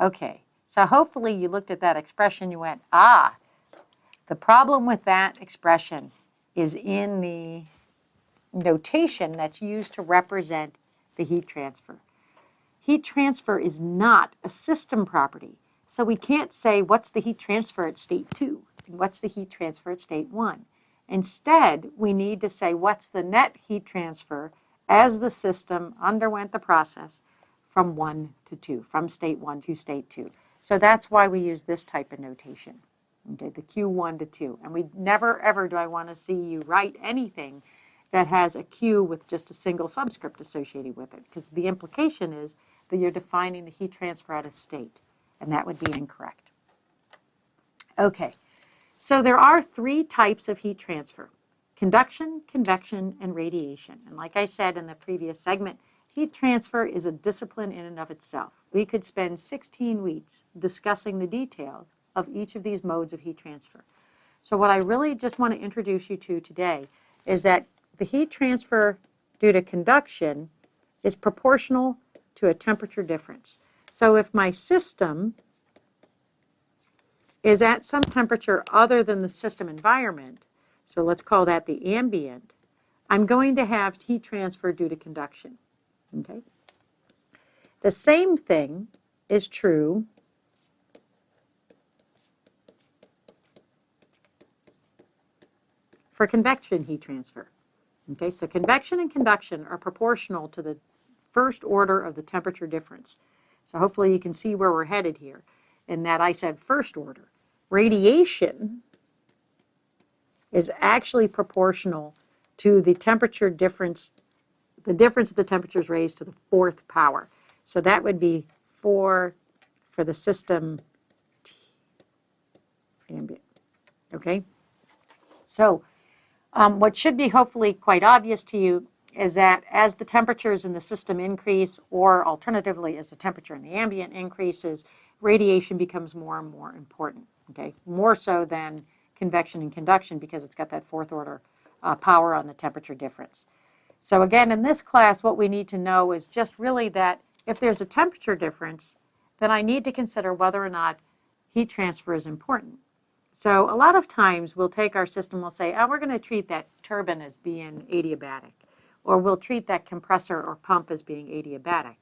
Okay, so hopefully you looked at that expression, you went, ah, the problem with that expression is in the notation that's used to represent the heat transfer. Heat transfer is not a system property, so we can't say what's the heat transfer at state 2 and what's the heat transfer at state 1. Instead, we need to say what's the net heat transfer as the system underwent the process from 1 to 2, from state 1 to state 2. So that's why we use this type of notation, okay, the Q1 to 2. And we never, ever do I want to see you write anything that has a Q with just a single subscript associated with it, because the implication is that you're defining the heat transfer at a state, and that would be incorrect. Okay, so there are 3 types of heat transfer: conduction, convection, and radiation. And like I said in the previous segment, heat transfer is a discipline in and of itself. We could spend 16 weeks discussing the details of each of these modes of heat transfer. So what I really just want to introduce you to today is that the heat transfer due to conduction is proportional to a temperature difference. So if my system is at some temperature other than the system environment, so let's call that the ambient, I'm going to have heat transfer due to conduction. Okay? The same thing is true for convection heat transfer. Okay, so convection and conduction are proportional to the first order of the temperature difference. So hopefully you can see where we're headed here, in that I said first order. Radiation is actually proportional to the temperature difference, the difference of the temperatures raised to the 4th power. So that would be 4 for the system ambient. Okay, so what should be hopefully quite obvious to you is that as the temperatures in the system increase, or alternatively as the temperature in the ambient increases, radiation becomes more and more important, okay? More so than convection and conduction, because it's got that 4th order power on the temperature difference. So again, in this class, what we need to know is just really that if there's a temperature difference, then I need to consider whether or not heat transfer is important. So a lot of times we'll take our system, we'll say, oh, we're going to treat that turbine as being adiabatic, or we'll treat that compressor or pump as being adiabatic.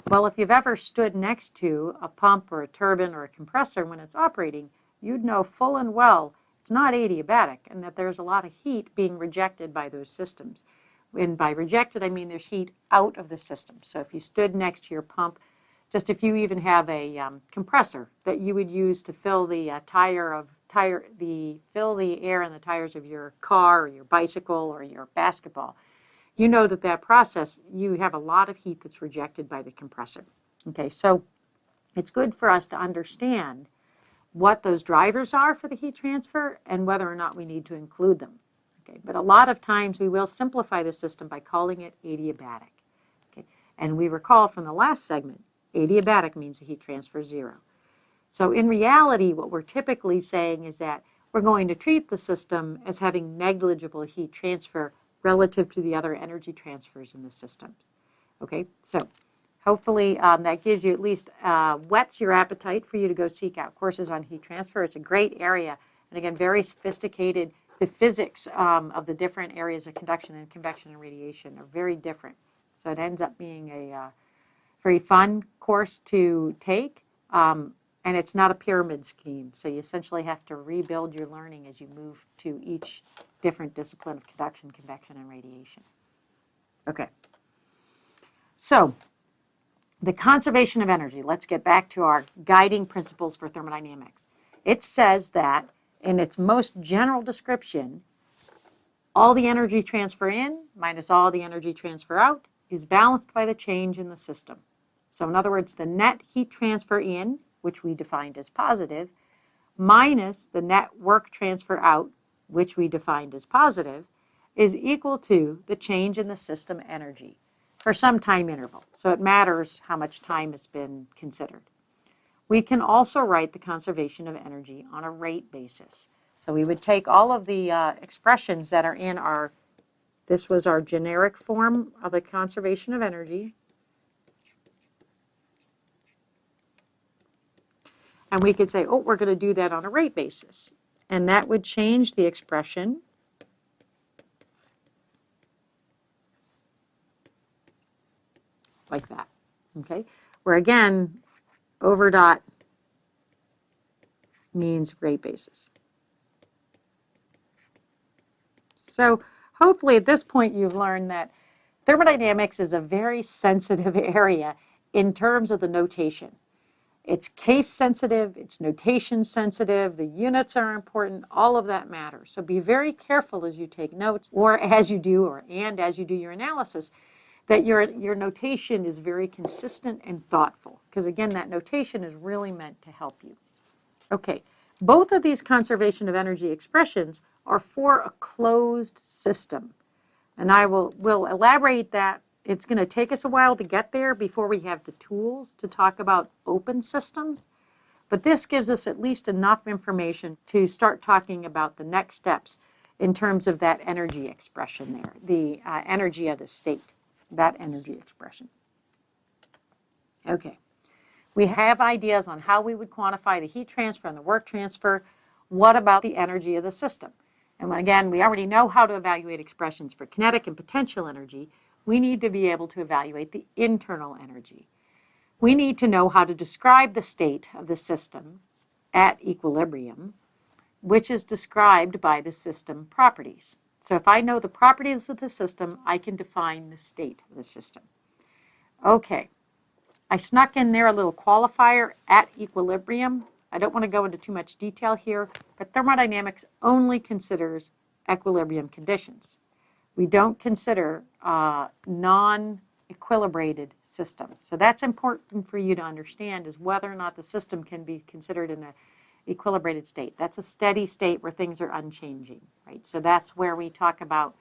Well, if you've ever stood next to a pump or a turbine or a compressor when it's operating, you'd know full and well it's not adiabatic, and that there's a lot of heat being rejected by those systems. And by rejected, I mean there's heat out of the system. So if you stood next to your pump, just if you even have a compressor that you would use to fill the fill the air in the tires of your car or your bicycle or your basketball, you know that process, you have a lot of heat that's rejected by the compressor. Okay, so it's good for us to understand what those drivers are for the heat transfer and whether or not we need to include them. Okay, but a lot of times we will simplify the system by calling it adiabatic. Okay, and we recall from the last segment, adiabatic means the heat transfer is 0. So in reality, what we're typically saying is that we're going to treat the system as having negligible heat transfer relative to the other energy transfers in the systems. Okay, so hopefully that gives you at least whets your appetite for you to go seek out courses on heat transfer. It's a great area, and again, very sophisticated. The physics of the different areas of conduction and convection and radiation are very different. So it ends up being a very fun course to take, and it's not a pyramid scheme. So you essentially have to rebuild your learning as you move to each different discipline of conduction, convection, and radiation. Okay. So the conservation of energy. Let's get back to our guiding principles for thermodynamics. It says that in its most general description, all the energy transfer in minus all the energy transfer out is balanced by the change in the system. So in other words, the net heat transfer in, which we defined as positive, minus the net work transfer out, which we defined as positive, is equal to the change in the system energy for some time interval. So it matters how much time has been considered. We can also write the conservation of energy on a rate basis. So we would take all of the expressions that are in our, this was our generic form of the conservation of energy. And we could say, oh, we're going to do that on a rate basis. And that would change the expression like that, okay? Where again, over dot means rate basis. So hopefully at this point you've learned that thermodynamics is a very sensitive area in terms of the notation. It's case sensitive, it's notation sensitive, the units are important, all of that matters. So be very careful as you take notes or as you do your analysis that your notation is very consistent and thoughtful, because again, that notation is really meant to help you. Okay, both of these conservation of energy expressions are for a closed system. And I will elaborate that. It's going to take us a while to get there before we have the tools to talk about open systems. But this gives us at least enough information to start talking about the next steps in terms of that energy expression there, the energy of the state, that energy expression. Okay. We have ideas on how we would quantify the heat transfer and the work transfer. What about the energy of the system? And again, we already know how to evaluate expressions for kinetic and potential energy. We need to be able to evaluate the internal energy. We need to know how to describe the state of the system at equilibrium, which is described by the system properties. So if I know the properties of the system, I can define the state of the system. Okay. I snuck in there a little qualifier, at equilibrium. I don't want to go into too much detail here, but thermodynamics only considers equilibrium conditions. We don't consider non-equilibrated systems. So that's important for you to understand, is whether or not the system can be considered in an equilibrated state. That's a steady state where things are unchanging, right? So that's where we talk about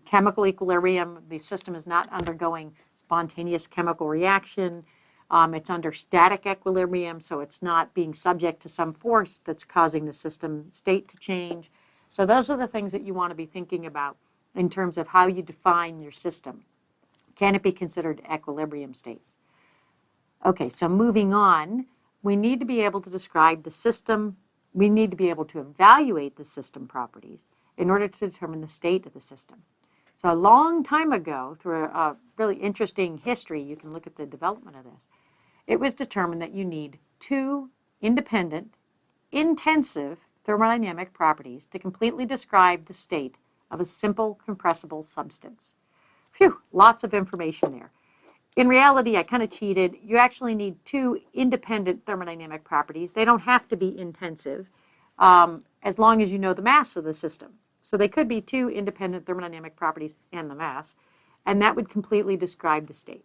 chemical equilibrium. The system is not undergoing spontaneous chemical reaction. It's under static equilibrium, so it's not being subject to some force that's causing the system state to change. So those are the things that you want to be thinking about in terms of how you define your system. Can it be considered equilibrium states? Okay, so moving on, we need to be able to describe the system. We need to be able to evaluate the system properties in order to determine the state of the system. So a long time ago, through a really interesting history, you can look at the development of this, it was determined that you need two independent, intensive thermodynamic properties to completely describe the state of a simple compressible substance. Phew, lots of information there. In reality, I kind of cheated. You actually need two independent thermodynamic properties. They don't have to be intensive as long as you know the mass of the system. So they could be two independent thermodynamic properties and the mass, and that would completely describe the state.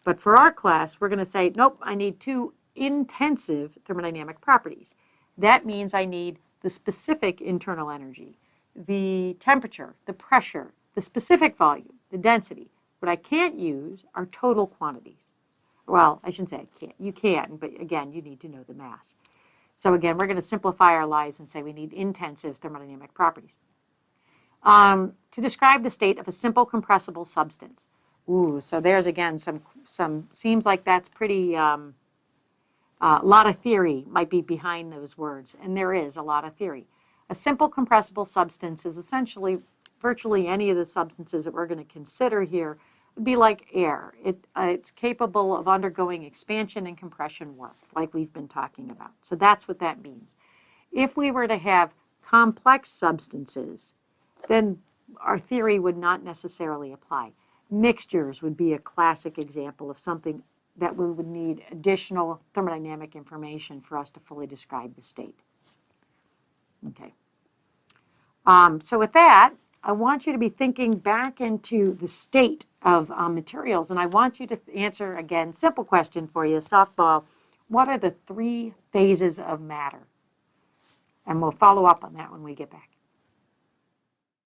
But for our class, we're going to say, nope, I need two intensive thermodynamic properties. That means I need the specific internal energy, the temperature, the pressure, the specific volume, the density. What I can't use are total quantities. Well, I shouldn't say I can't. You can, but again, you need to know the mass. So again, we're going to simplify our lives and say we need intensive thermodynamic properties. To describe the state of a simple compressible substance. Ooh, so there's again some seems like that's pretty, a lot of theory might be behind those words, and there is a lot of theory. A simple compressible substance is essentially virtually any of the substances that we're going to consider here would be like air. It's capable of undergoing expansion and compression work, like we've been talking about. So that's what that means. If we were to have complex substances, then our theory would not necessarily apply. Mixtures would be a classic example of something that we would need additional thermodynamic information for us to fully describe the state. Okay. So with that, I want you to be thinking back into the state of materials, and I want you to answer, again, simple question for you, softball. What are the three phases of matter? And we'll follow up on that when we get back.